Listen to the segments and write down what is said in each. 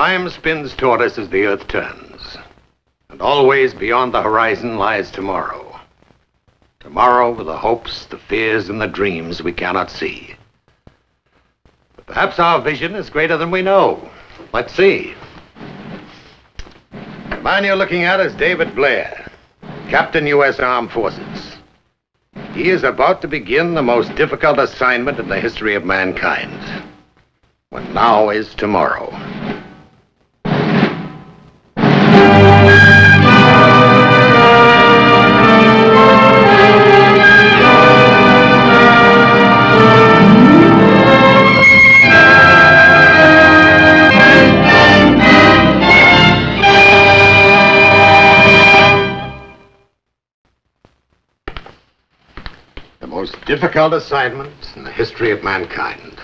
Time spins toward us as the earth turns. And always beyond the horizon lies tomorrow. Tomorrow with the hopes, the fears, and the dreams we cannot see. But perhaps our vision is greater than we know. Let's see. The man you're looking at is David Blair, Captain U.S. Armed Forces. He is about to begin the most difficult assignment in the history of mankind. When now is tomorrow. The most difficult assignment in the history of mankind.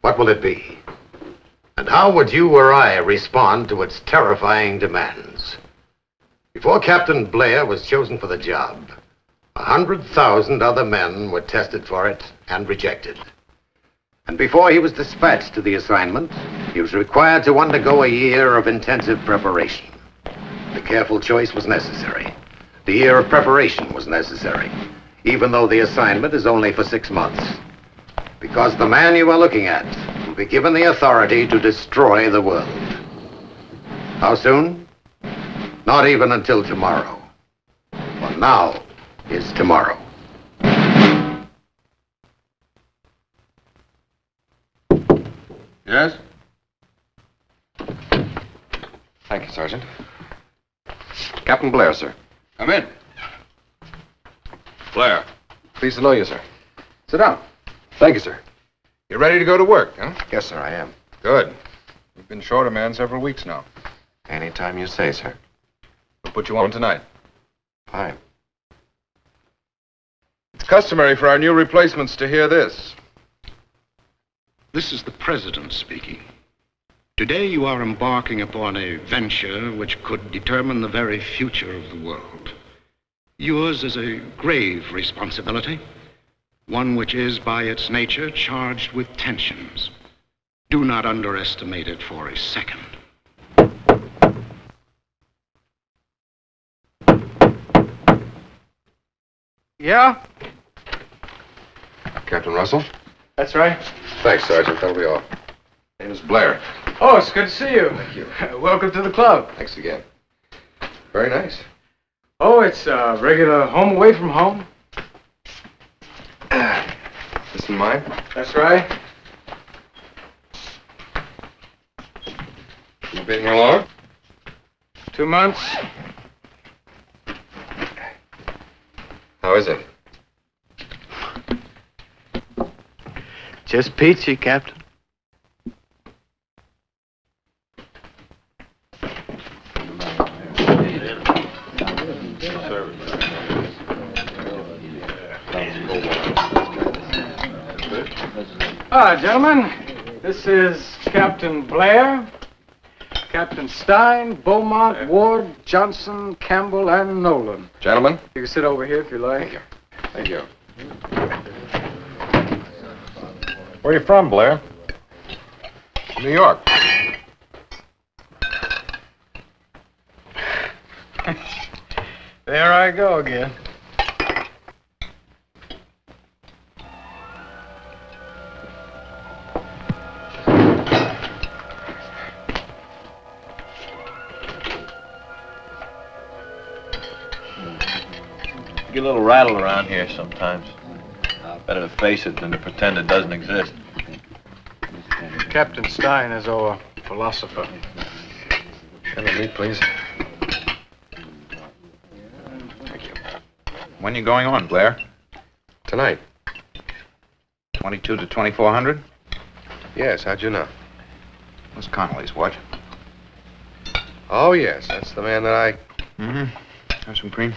What will it be? And how would you or I respond to its terrifying demands? Before Captain Blair was chosen for the job, 100,000 other men were tested for it and rejected. And before he was dispatched to the assignment, he was required to undergo a year of intensive preparation. The careful choice was necessary. The year of preparation was necessary, even though the assignment is only for 6 months. Because the man you are looking at will be given the authority to destroy the world. How soon? Not even until tomorrow. For now is tomorrow. Yes? Thank you, Sergeant. Captain Blair, sir. Come in. Blair. Pleased to know you, sir. Sit down. Thank you, sir. You ready to go to work, huh? Yes, sir, I am. Good. We've been short a man several weeks now. Anytime you say, sir. We'll put you on tonight. Fine. It's customary for our new replacements to hear this. This is the President speaking. Today you are embarking upon a venture which could determine the very future of the world. Yours is a grave responsibility, one which is by its nature charged with tensions. Do not underestimate it for a second. Yeah? Captain Russell? That's right. Thanks, Sergeant. That'll be all. Name is Blair. Oh, it's good to see you. Thank you. Welcome to the club. Thanks again. Very nice. Oh, it's a regular home away from home. This is mine? That's right. You been here long? 2 months. How is it? Just peachy, Captain. Gentlemen, this is Captain Blair, Captain Stein, Beaumont, Ward, Johnson, Campbell, and Nolan. Gentlemen? You can sit over here if you like. Thank you. Where are you from, Blair? New York. There I go again. Get a little rattled around here sometimes. Better to face it than to pretend it doesn't exist. Captain Stein is our philosopher. Have a meat, please. Thank you. When you going on, Blair? Tonight. 22 to 2400? Yes, how'd you know? What's Connolly's watch? Oh, yes, that's the man that I... Mm-hmm. Have some cream?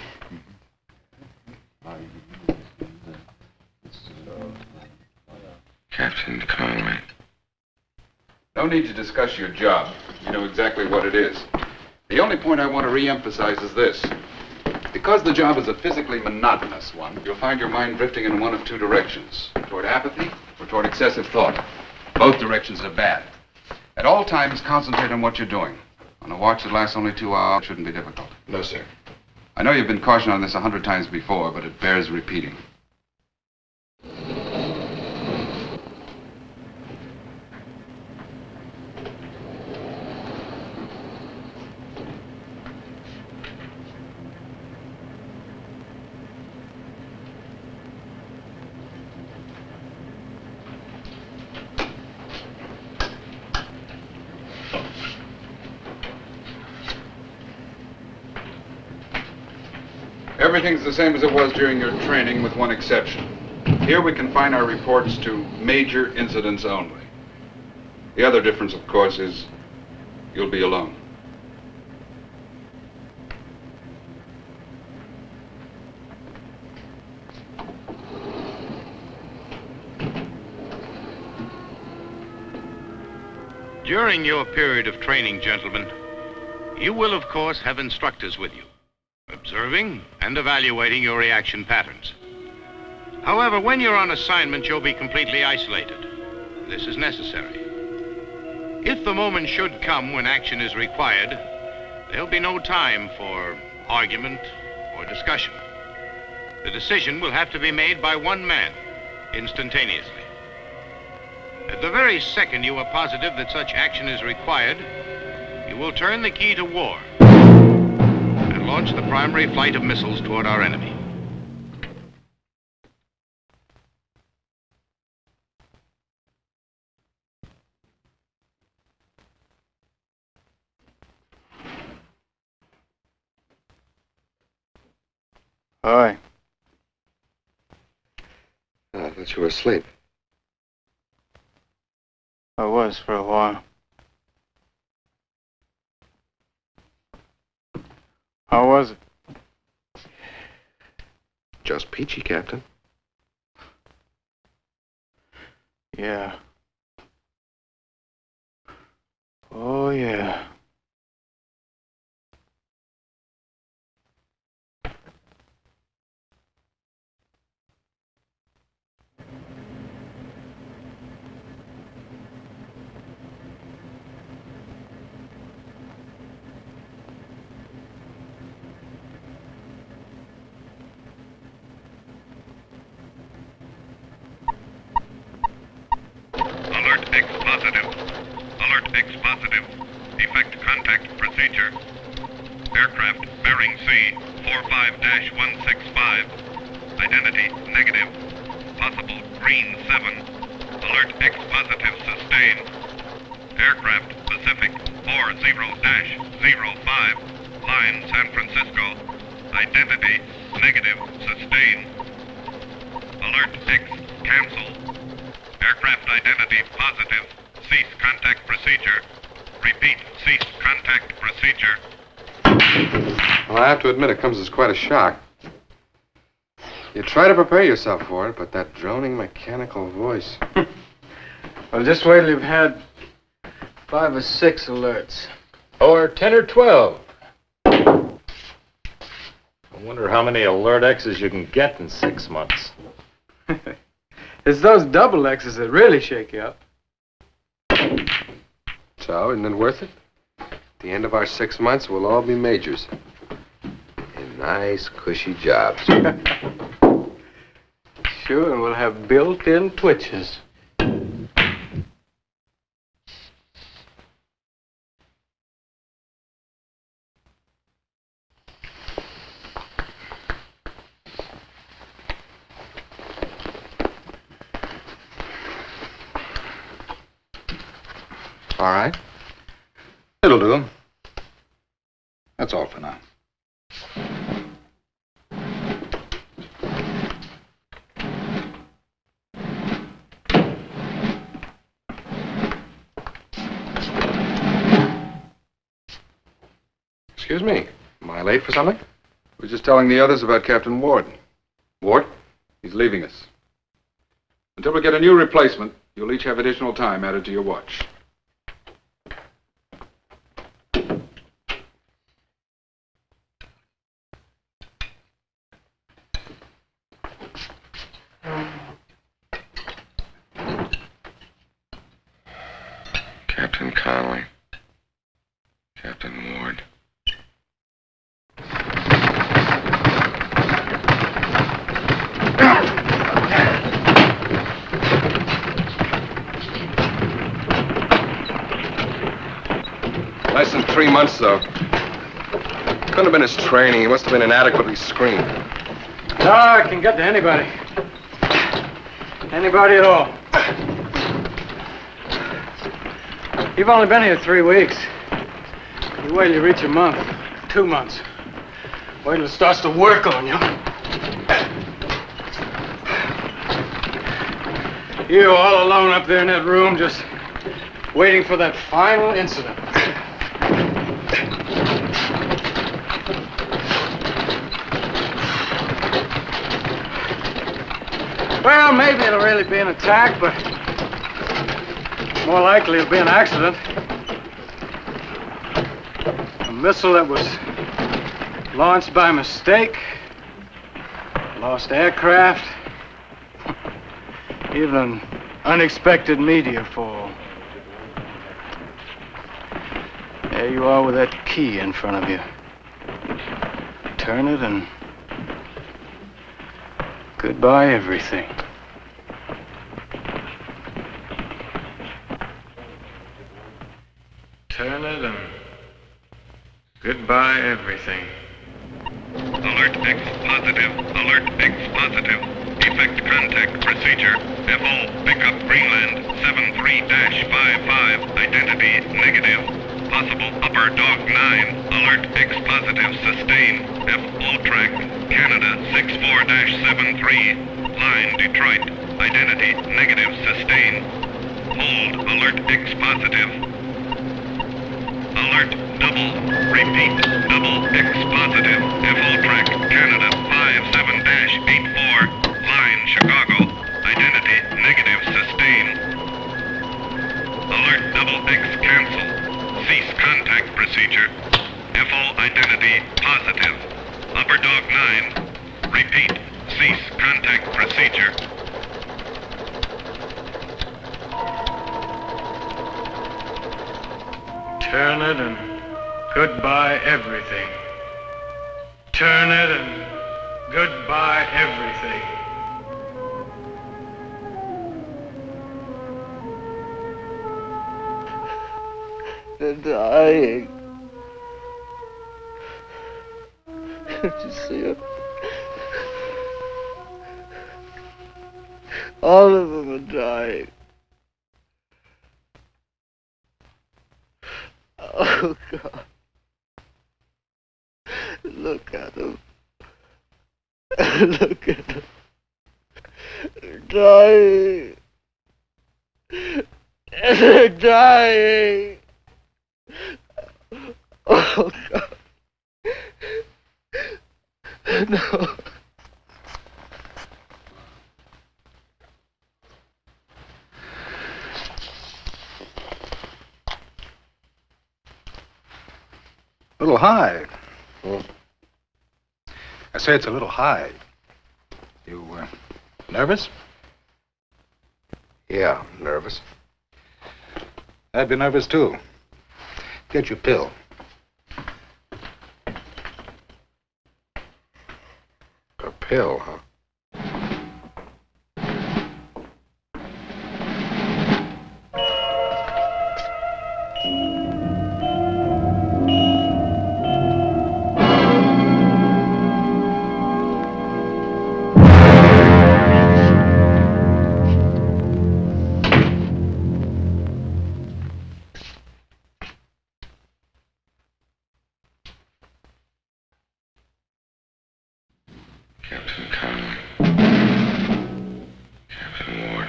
Captain Conway. No need to discuss your job. You know exactly what it is. The only point I want to re-emphasize is this. Because the job is a physically monotonous one, you'll find your mind drifting in one of two directions. Toward apathy or toward excessive thought. Both directions are bad. At all times, concentrate on what you're doing. On a watch that lasts only 2 hours, it shouldn't be difficult. No, sir. I know you've been cautioned on this 100 times before, but it bears repeating. Everything's the same as it was during your training, with one exception. Here we confine our reports to major incidents only. The other difference, of course, is you'll be alone. During your period of training, gentlemen, you will, of course, have instructors with you, observing and evaluating your reaction patterns. However, when you're on assignment, you'll be completely isolated. This is necessary. If the moment should come when action is required, there'll be no time for argument or discussion. The decision will have to be made by one man, instantaneously. At the very second you are positive that such action is required, you will turn the key to war and launch the primary flight of missiles toward our enemy. Hi. I thought you were asleep. I was for a while. How was it? Just peachy, Captain. Yeah. Oh, yeah. Alert X positive. Alert X positive. Effect contact procedure. Aircraft bearing C 45-165. Identity negative. Possible green 7. Alert X positive sustained. Aircraft Pacific 40-05. Line San Francisco. Identity negative sustained. Alert X cancel. Aircraft identity positive. Cease contact procedure. Repeat, cease contact procedure. Well, I have to admit it comes as quite a shock. You try to prepare yourself for it, but that droning mechanical voice. Well, just wait till you've had 5 or 6 alerts. Or 10 or 12. I wonder how many Alert X's you can get in 6 months. It's those double X's that really shake you up. So, isn't it worth it? At the end of our 6 months, we'll all be majors. In nice, cushy jobs. Sure, and we'll have built-in twitches. All right. It'll do. That's all for now. Excuse me. Am I late for something? We're just telling the others about Captain Ward. Ward? He's leaving us. Until we get a new replacement, you'll each have additional time added to your watch. Captain Con. Connolly. Captain Ward. Less than 3 months, though. Couldn't have been his training. He must have been inadequately screened. No, I can get to anybody. Anybody at all. You've only been here 3 weeks. You wait till you reach a month, 2 months. Wait till it starts to work on you. You all alone up there in that room, just waiting for that final incident. Well, maybe it'll really be an attack, but more likely it'll be an accident. A missile that was launched by mistake, lost aircraft, even unexpected meteor fall. There you are with that key in front of you. Turn it and goodbye everything. Turn it and goodbye everything. Alert X positive. Alert X positive. Effect contact procedure. FO pickup Greenland 73-55. Identity negative. Possible upper dog 9. Alert X positive. Sustain. FO track Canada 64-73. Line Detroit. Identity negative. Sustain. Hold. Alert X positive. Alert double. Repeat. Double X positive. FO track Canada 57-84. Line Chicago. Identity negative. Sustain. Alert double X cancel. Cease contact procedure. FO identity positive. Upper dog 9. Repeat. Cease contact procedure. Turn it and goodbye everything. Turn it and goodbye everything. They're dying. Can't you see them? All of them are dying. Oh, God. Look at them. Look at them. They're dying. They're dying. Oh, God. No. A little high. I say it's a little high. You, nervous? Yeah, nervous. I'd be nervous, too. Get your pill. A pill, huh? Captain Connolly. Captain Ward.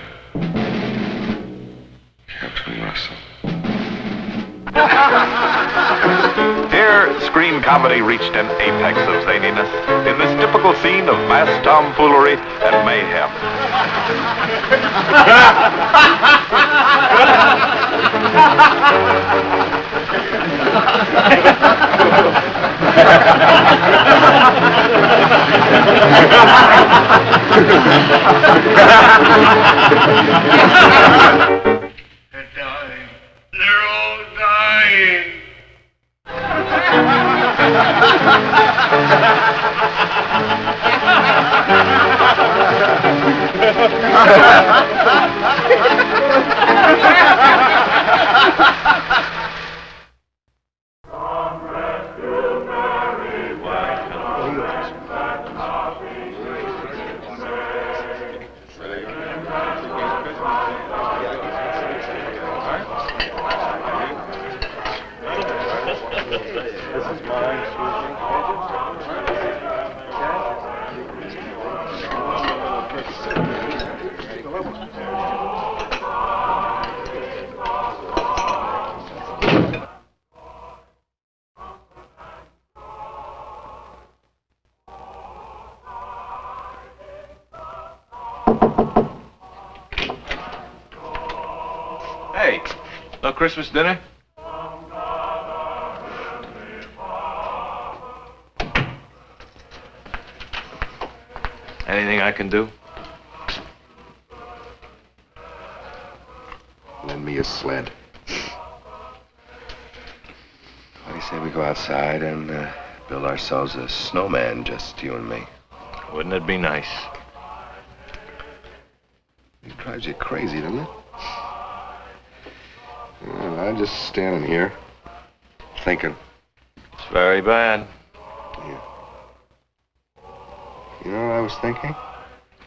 Captain Russell. Here, screen comedy reached an apex of zaniness in this typical scene of mass tomfoolery and mayhem. They're dying. They're all dying. Hey, no Christmas dinner? Anything I can do? Lend me a sled. What do you say we go outside and build ourselves a snowman, just you and me? Wouldn't it be nice? It drives you crazy, doesn't it? Well, I'm just standing here, thinking. It's very bad. Yeah. You know what I was thinking?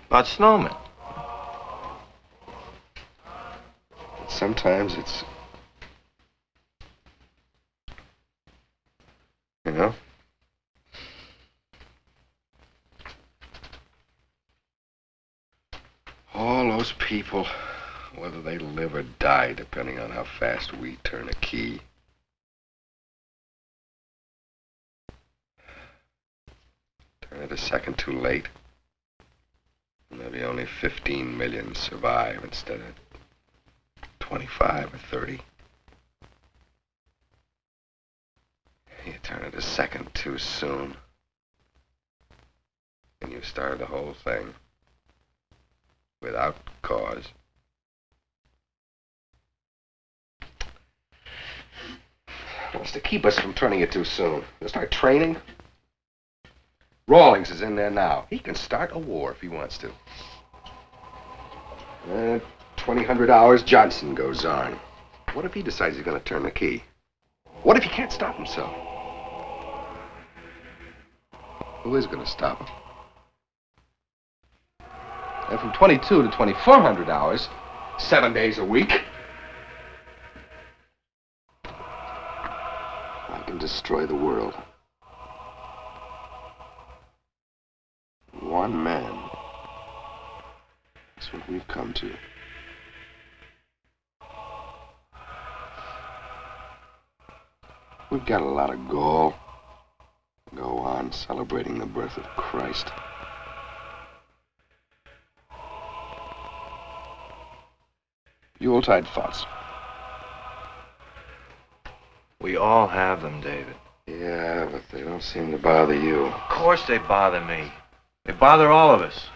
About snowmen. That sometimes it's... You know? All those people, whether they live or die, depending on how fast we turn a key. Turn it a second too late, and maybe only 15 million survive instead of 25 or 30. You turn it a second too soon, and you start the whole thing without cause. What's to keep us from turning it too soon? We'll start training. Rawlings is in there now. He can start a war if he wants to. 2,000 hours, Johnson goes on. What if he decides he's going to turn the key? What if he can't stop himself? Who is going to stop him? And from 22 to 2,400 hours, 7 days a week, I can destroy the world. One man. That's what we've come to. We've got a lot of gall. Go on celebrating the birth of Christ. Yuletide thoughts. We all have them, David. Yeah, but they don't seem to bother you. Of course they bother me. They bother all of us.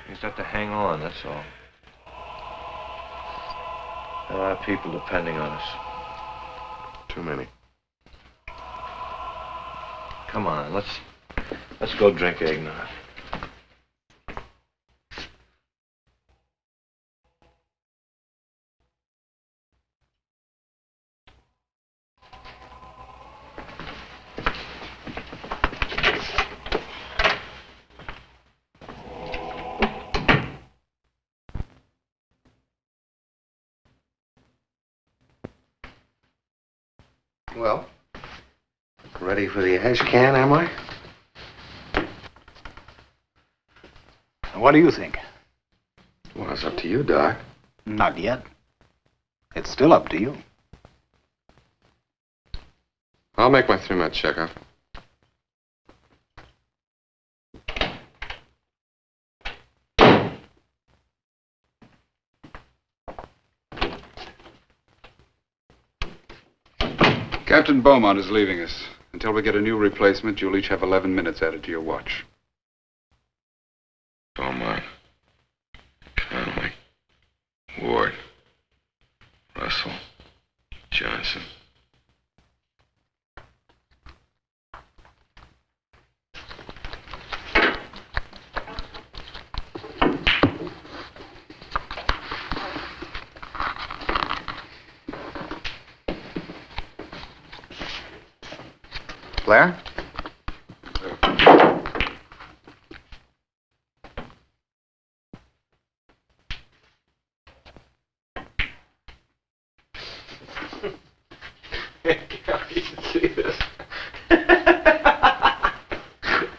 We just have to hang on, that's all. There are a lot of people depending on us. Too many. Come on, let's go drink eggnog. Well, ready for the ash can, am I? What do you think? Well, it's up to you, Doc. Not yet. It's still up to you. I'll make my 3-month checkup. Captain Beaumont is leaving us. Until we get a new replacement, you'll each have 11 minutes added to your watch. Beaumont, Conway, Ward, Russell, Johnson. Blair? Hey, you should see this.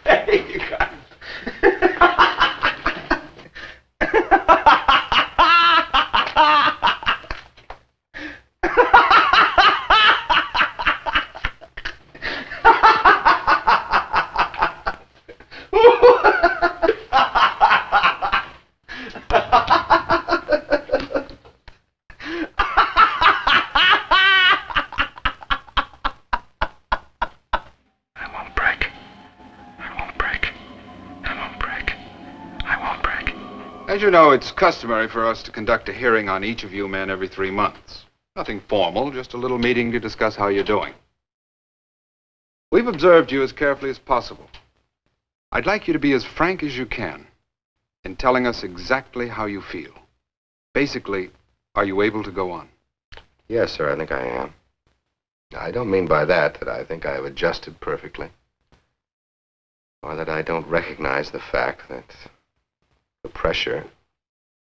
Hey, you guys. As you know, it's customary for us to conduct a hearing on each of you men every 3 months. Nothing formal, just a little meeting to discuss how you're doing. We've observed you as carefully as possible. I'd like you to be as frank as you can in telling us exactly how you feel. Basically, are you able to go on? Yes, sir, I think I am. I don't mean by that I think I have adjusted perfectly, or that I don't recognize the fact that the pressure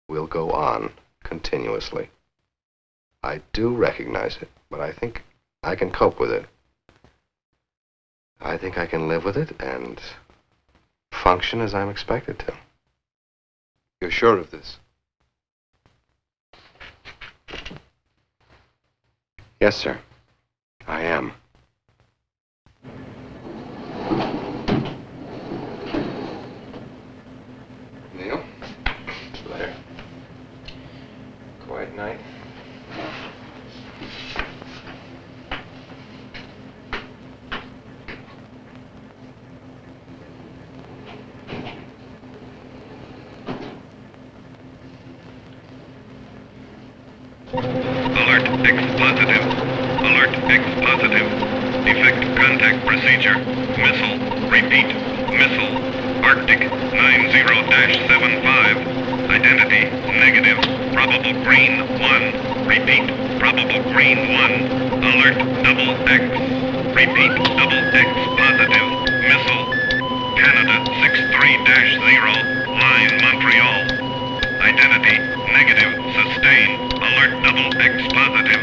will go on continuously. I do recognize it, but I think I can cope with it. I think I can live with it and function as I'm expected to. You're sure of this? Yes, sir. I am. Neil? Blair. Quiet night. Alert X positive. Alert X positive. Defect contact procedure. Missile. Repeat. Missile. Arctic 90-75. Identity negative. Probable green 1. Repeat. Probable green 1. Alert double X. Repeat. Double X positive. Missile. Canada 63-0. Line Montreal. Identity negative. Sustained. Alert double X positive.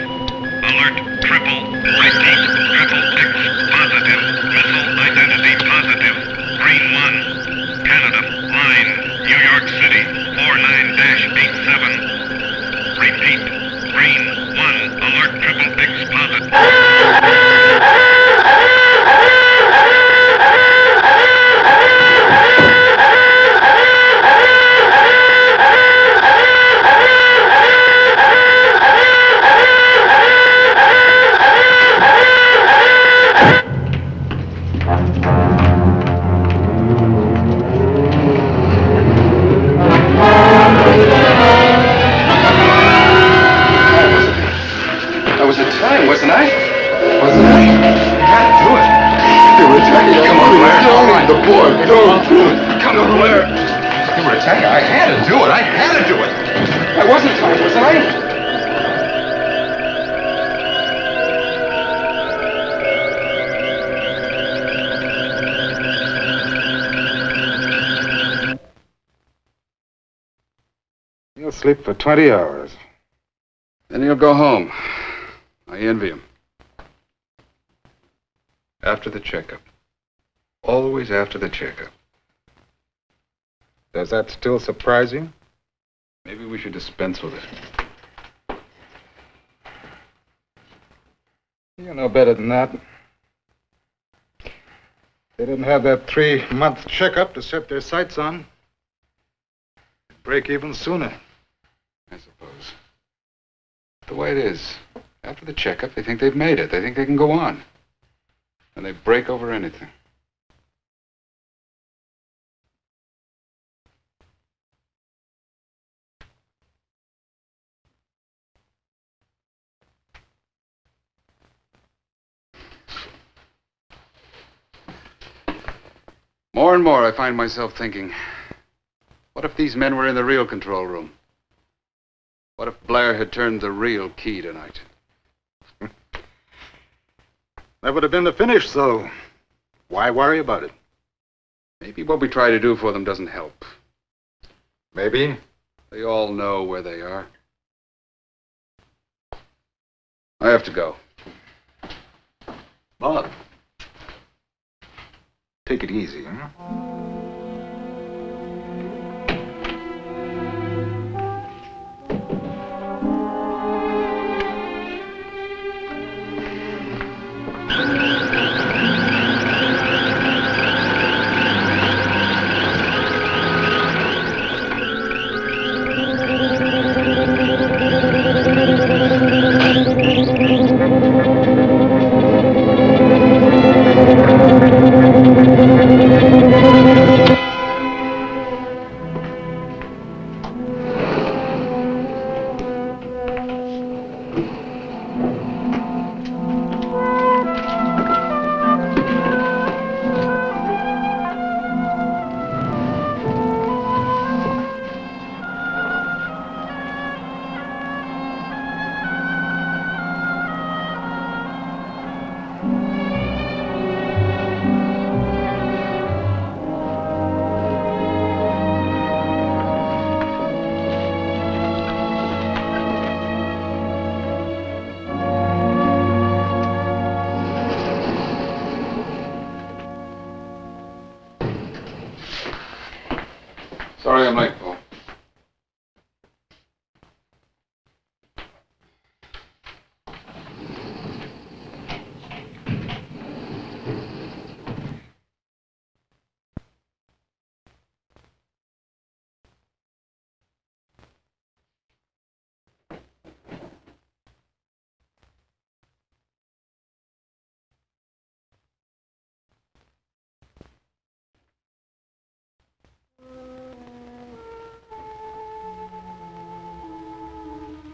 Alert triple. Repeat. Triple X positive. Missile identity positive. Green 1. Canada. Line. New York City. 49-87. Repeat. Green 1. Alert triple X positive. Wasn't I? Wasn't I? I had to do it. They were attacking. Come on, Blair. All right. The boy. Don't do it. Come on, Blair. They were attacking. I had to do it. I had to do it. I wasn't tired, wasn't I? You'll sleep for 20 hours. Then he'll go home. I envy him. After the checkup. Always after the checkup. Does that still surprise you? Maybe we should dispense with it. You know better than that. They didn't have that 3-month checkup to set their sights on. Break even sooner. I suppose. The way it is, after the checkup, they think they've made it. They think they can go on. And they break over anything. More and more, I find myself thinking, what if these men were in the real control room? What if Blair had turned the real key tonight? That would have been the finish, though. Why worry about it? Maybe what we try to do for them doesn't help. Maybe. They all know where they are. I have to go. Bob. Take it easy, huh? Sorry I'm late, Paul.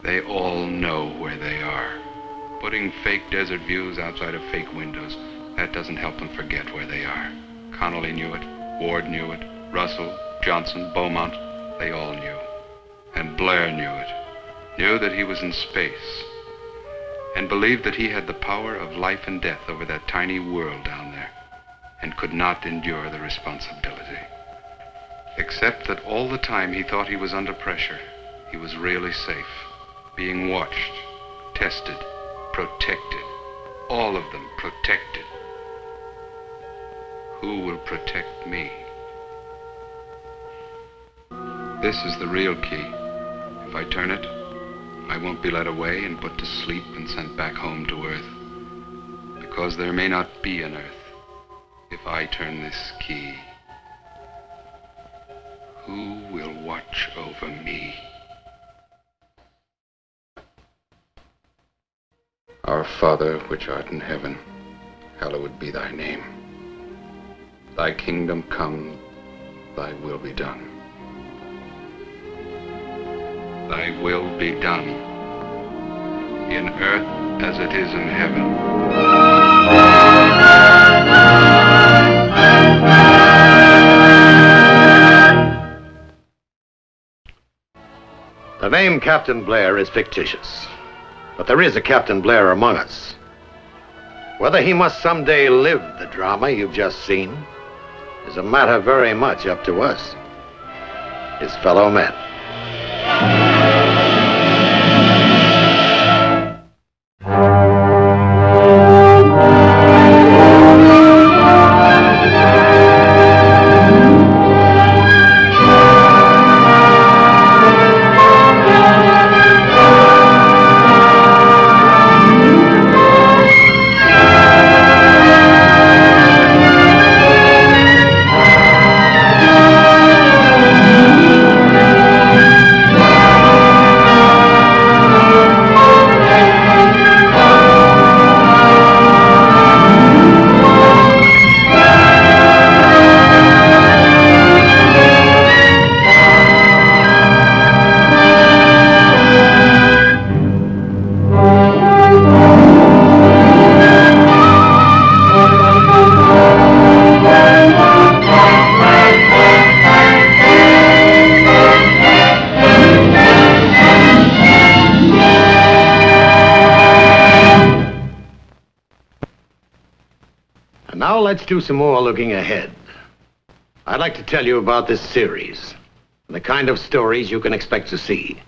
They all know where they are. Putting fake desert views outside of fake windows, that doesn't help them forget where they are. Connolly knew it, Ward knew it, Russell, Johnson, Beaumont, they all knew. And Blair knew it, knew that he was in space, and believed that he had the power of life and death over that tiny world down there, and could not endure the responsibility. Except that all the time he thought he was under pressure, he was really safe. Being watched, tested, protected. All of them protected. Who will protect me? This is the real key. If I turn it, I won't be led away and put to sleep and sent back home to Earth. Because there may not be an Earth if I turn this key. Who will watch over me? Our Father, which art in heaven, hallowed be thy name. Thy kingdom come, thy will be done. Thy will be done, in earth as it is in heaven. The name Captain Blair is fictitious. But there is a Captain Blair among us. Whether he must someday live the drama you've just seen is a matter very much up to us, his fellow men. let's do some more looking ahead. I'd like to tell you about this series and the kind of stories you can expect to see.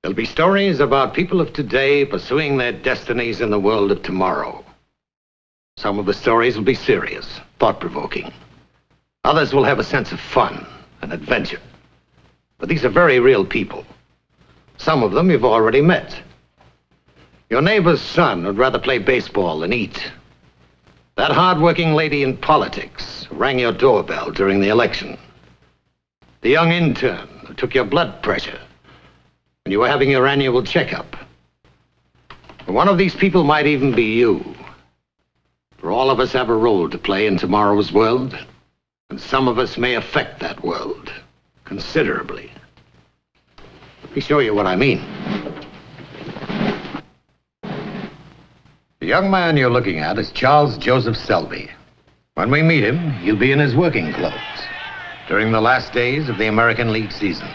There'll be stories about people of today pursuing their destinies in the world of tomorrow. Some of the stories will be serious, thought-provoking. Others will have a sense of fun and adventure. But these are very real people. Some of them you've already met. Your neighbor's son would rather play baseball than eat. That hard-working lady in politics who rang your doorbell during the election. The young intern who took your blood pressure when you were having your annual checkup. One of these people might even be you. For all of us have a role to play in tomorrow's world, and some of us may affect that world considerably. Let me show you what I mean. The young man you're looking at is Charles Joseph Selby. When we meet him, he'll be in his working clothes during the last days of the American League season,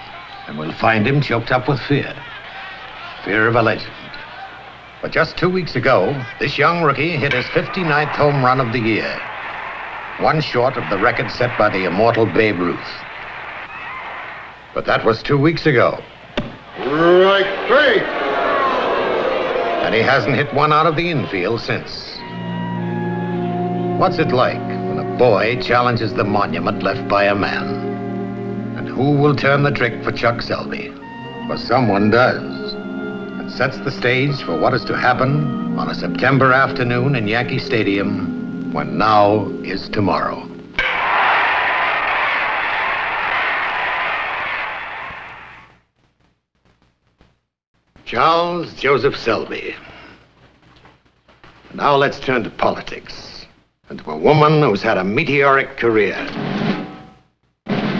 and we'll find him choked up with fear. Fear of a legend. But just 2 weeks ago, this young rookie hit his 59th home run of the year, one short of the record set by the immortal Babe Ruth. But that was 2 weeks ago. Right, great. And he hasn't hit one out of the infield since. What's it like when a boy challenges the monument left by a man? And who will turn the trick for Chuck Selby? For someone does. And sets the stage for what is to happen on a September afternoon in Yankee Stadium when now is tomorrow. Charles Joseph Selby. Now let's turn to politics and to a woman who's had a meteoric career.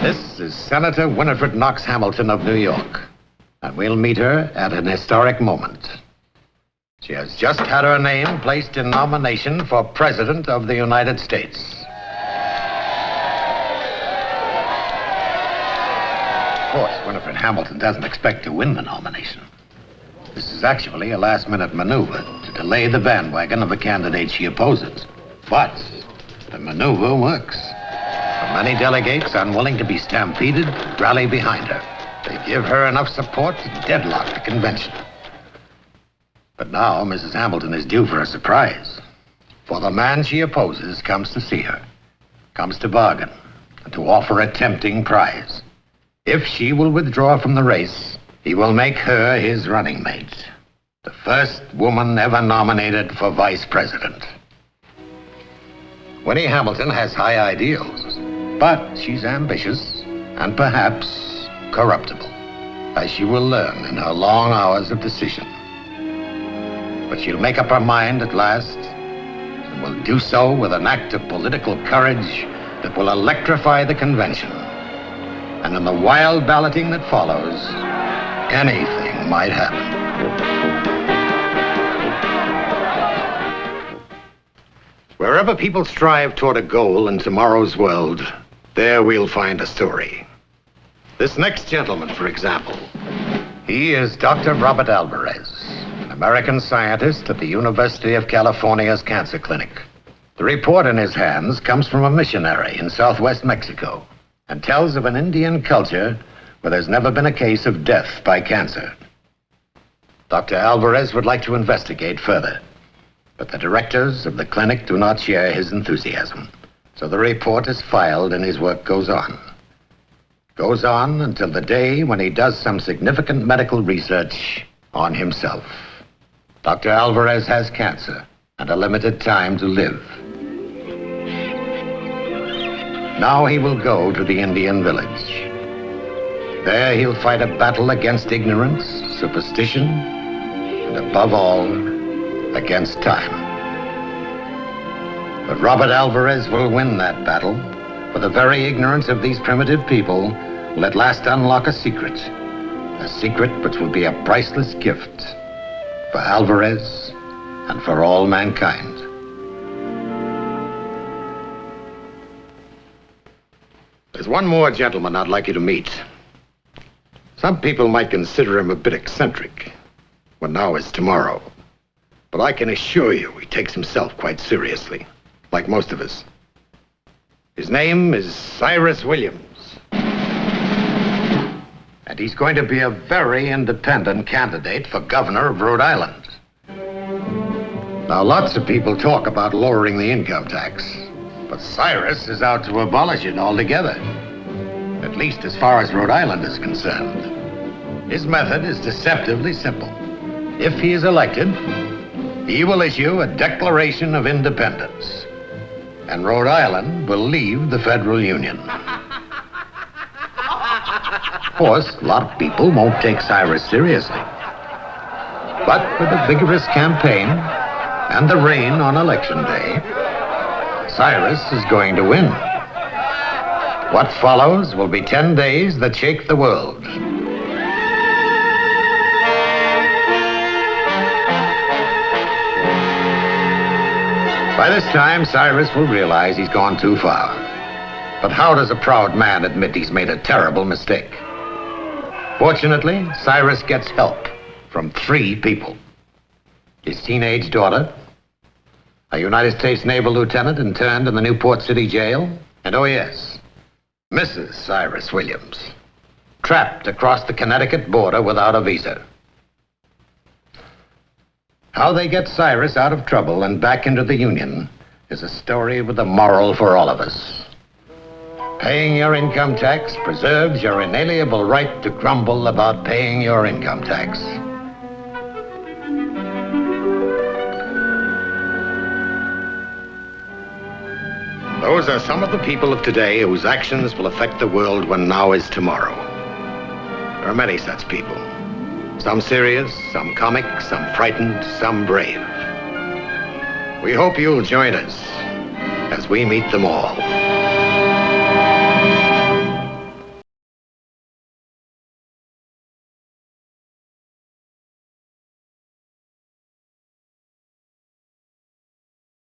This is Senator Winifred Knox Hamilton of New York, and we'll meet her at an historic moment. She has just had her name placed in nomination for President of the United States. Of course, Winifred Hamilton doesn't expect to win the nomination. This is actually a last-minute maneuver to delay the bandwagon of a candidate she opposes. But the maneuver works. For many delegates unwilling to be stampeded rally behind her. They give her enough support to deadlock the convention. But now Mrs. Hamilton is due for a surprise. For the man she opposes comes to see her, comes to bargain, and to offer a tempting prize. If she will withdraw from the race, he will make her his running mate. The first woman ever nominated for vice president. Winnie Hamilton has high ideals, but she's ambitious and perhaps corruptible, as she will learn in her long hours of decision. But she'll make up her mind at last, and will do so with an act of political courage that will electrify the convention. And in the wild balloting that follows, anything might happen. Wherever people strive toward a goal in tomorrow's world, there we'll find a story. This next gentleman, for example, he is Dr. Robert Alvarez, an American scientist at the University of California's Cancer Clinic. The report in his hands comes from a missionary in southwest Mexico and tells of an Indian culture where there's never been a case of death by cancer. Dr. Alvarez would like to investigate further, but the directors of the clinic do not share his enthusiasm. So the report is filed and his work goes on. Goes on until the day when he does some significant medical research on himself. Dr. Alvarez has cancer and a limited time to live. Now he will go to the Indian village. There he'll fight a battle against ignorance, superstition, and above all, against time. But Robert Alvarez will win that battle, for the very ignorance of these primitive people will at last unlock a secret which will be a priceless gift for Alvarez and for all mankind. There's one more gentleman I'd like you to meet. Some people might consider him a bit eccentric, when now is tomorrow. But I can assure you he takes himself quite seriously, like most of us. His name is Cyrus Williams. And he's going to be a very independent candidate for governor of Rhode Island. Now, lots of people talk about lowering the income tax, but Cyrus is out to abolish it altogether, at least as far as Rhode Island is concerned. His method is deceptively simple. If he is elected, he will issue a Declaration of Independence, and Rhode Island will leave the Federal Union. Of course, a lot of people won't take Cyrus seriously. But with a vigorous campaign and the rain on Election Day, Cyrus is going to win. What follows will be 10 days that shake the world. By this time, Cyrus will realize he's gone too far. But how does a proud man admit he's made a terrible mistake? Fortunately, Cyrus gets help from 3 people. His teenage daughter, a United States Naval lieutenant interned in the Newport City jail, and oh yes, Mrs. Cyrus Williams, trapped across the Connecticut border without a visa. How they get Cyrus out of trouble and back into the Union is a story with a moral for all of us. Paying your income tax preserves your inalienable right to grumble about paying your income tax. Those are some of the people of today whose actions will affect the world when now is tomorrow. There are many such people. Some serious, some comic, some frightened, some brave. We hope you'll join us as we meet them all.